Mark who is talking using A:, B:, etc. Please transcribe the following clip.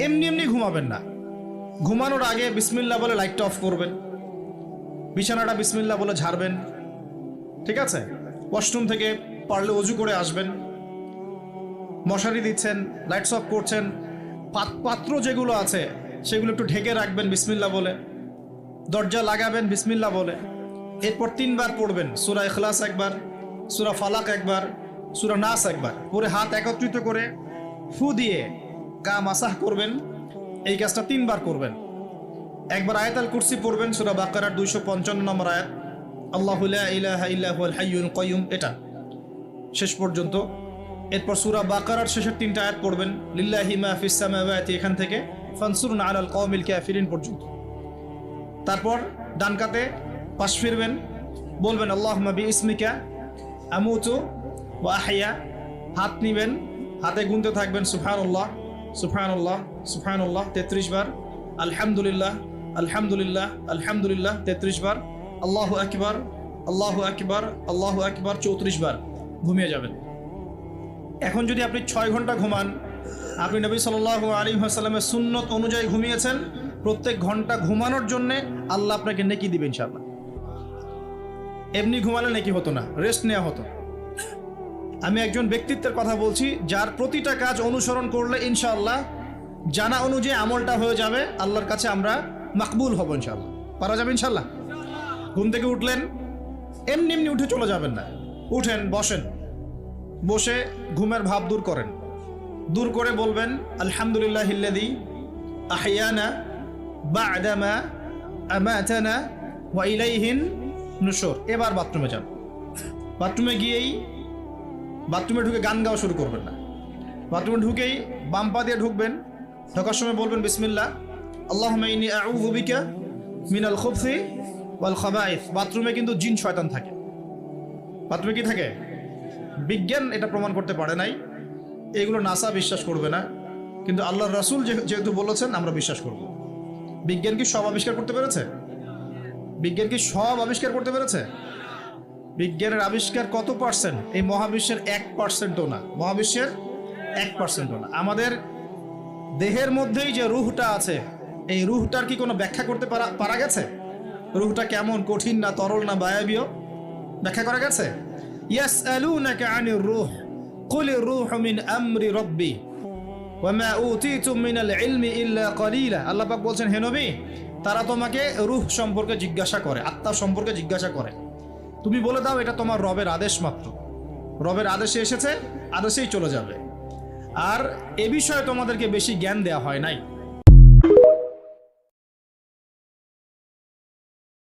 A: এমনি এমনি ঘুমাবেন না। ঘুমানোর আগে বিসমিল্লাহ বলে লাইটটা অফ করবেন, বিছানাটা বিসমিল্লাহ বলে ঝাড়বেন, ঠিক আছে? ওয়াশরুম থেকে পারলে অজু করে আসবেন। মশারি দিচ্ছেন, লাইটস অফ করছেন, পাত্র যেগুলো আছে সেগুলো একটু ঢেকে রাখবেন বিসমিল্লাহ বলে, দরজা লাগাবেন বিসমিল্লাহ বলে। এরপর 3 বার পড়বেন সূরা ইখলাস একবার, সূরা ফালাক একবার, সূরা নাস একবার, পরে হাত একত্রিত করে ফু দিয়ে গা মাসাহ করবেন। এই কাজটা 3 বার করবেন। একবার আয়াতুল কুরসি পড়বেন, সূরা বাকারার 255 নম্বর আয়াত, আল্লাহু লা ইলাহা ইল্লা হুয়াল হাইয়ুল কাইয়ুম, এটা শেষ পর্যন্ত। এরপর সূরা বাকারার শেষের 3টা আয়াত পড়বেন, লিল্লাহি মা ফিস সামাওয়াতি, এখান থেকে ফানসুরনা আলাল কওমিল কাফিরিন পর্যন্ত। তারপর ডান কাতে পাশ ফিরবেন, বলবেন আল্লাহুম্মা বিইসমিকা আমুতু ওয়া আহইয়া। হাত নিবেন, হাতে গুনতে থাকবেন সুবহানাল্লাহ সুবহানাল্লাহ সুবহানাল্লাহ 33 বার, আলহামদুলিল্লাহ আলহামদুলিল্লাহ আলহামদুলিল্লাহ 33 বার, আল্লাহু আকবার আল্লাহু আকবার আল্লাহু আকবার 34 বার। ঘুমিয়ে যাবেন। এখন যদি আপনি 6 ঘন্টা ঘুমান, আপনি নবী সাল্লাল্লাহু আলাইহি ওয়াসাল্লামের সুন্নত অনুযায়ী ঘুমিয়েছেন, প্রত্যেক ঘন্টা ঘুমানোর জন্য আল্লাহ আপনাকে নেকি দিবেন ইনশাআল্লাহ। এমনি ঘুমালে নেকি হতো না, রেস্ট নেওয়া হতো। আমি একজন ব্যক্তিত্বের কথা বলছি, যার প্রতিটা কাজ অনুসরণ করলে ইনশাআল্লাহ জানা অনুযায়ী আমলটা হয়ে যাবে, আল্লাহর কাছে আমরা মাকবুল হব ইনশাআল্লাহ। পারা যাবে ইনশাআল্লাহ। ঘুম থেকে উঠলেন, এমনি এমনি উঠে চলে যাবেন না। উঠেন, বসেন, বসে ঘুমের ভাব দূর করেন, দূর করে বলবেন আলহামদুলিল্লাহিল্লাযী আহইয়ানা বা'দামা আমাতানা ওয়া ইলাইহিন নুশুর। এবার বাথরুমে যান। বাথরুমে গিয়েই বাথরুমে ঢুকে গান গাওয়া শুরু করবেন না। বাথরুমে ঢুকেই বাম পা দিয়ে ঢুকবেন, ঢোকার সময় বলবেন বিসমিল্লাহ আল্লাহুম্মা ইন্নী আউযু বিকা মিনাল খুবসি ওয়াল খাবাইস। বাথরুমে কিন্তু জিন শয়তান থাকে। বাথরুমে কি থাকে? বিজ্ঞান এটা প্রমাণ করতে পারে নাই, এগুলো নাসা বিশ্বাস করবে না, কিন্তু আল্লাহর রাসূল যেহেতু বলেছেন আমরা বিশ্বাস করব। বিজ্ঞান কি সব আবিষ্কার করতে পেরেছে? বিজ্ঞান কি সব আবিষ্কার করতে পেরেছে? বিজ্ঞানের আবিষ্কার কত পার্সেন্ট? এই মহাবিশ্বের 1%ও না। মহাবিশ্বের 1%ও না। আমাদের দেহের মধ্যেই যে রুহটা আছে, এই রুহটার কি কোনো ব্যাখ্যা করতে পারা গেছে? রুহটা কেমন, কঠিন না তরল না বায়বীয়, ব্যাখ্যা করা গেছে? ইয়াসআলুনাকা আনির রূহ কুলির রূহু মিন আমরি রাব্বি ওয়া মা উতীতুম মিনাল ইলমি ইল্লা কলিলা। আল্লাহ পাক বলছেন, হে নবী, তারা তোমাকে রূহ সম্পর্কে জিজ্ঞাসা করে, আত্মা সম্পর্কে জিজ্ঞাসা করে, তুমি বলে দাও এটা তোমার রবের আদেশ মাত্র। রবের আদেশে এসেছে, আদেশেই চলে যাবে। আর এ বিষয়ে তোমাদেরকে বেশি জ্ঞান দেওয়া হয় নাই।